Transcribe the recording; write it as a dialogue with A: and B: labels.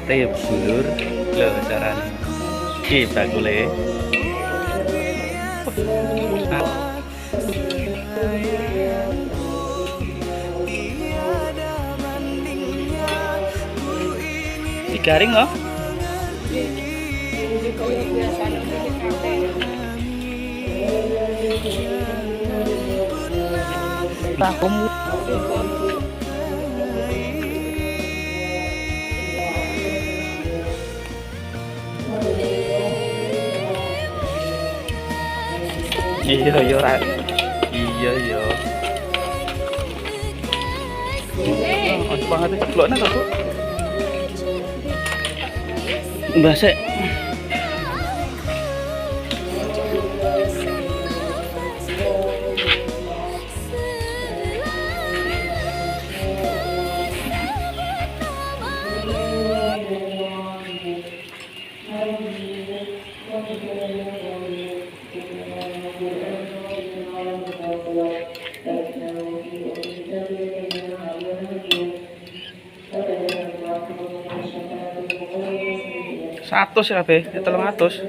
A: sate bulur lho carane. Iki bakule. Digaring loh. Takum. Iya iya ra. Iya iya. Oh, banget ceploknya tuh, Bu. Mbak sik. Satu ya, Be. 300.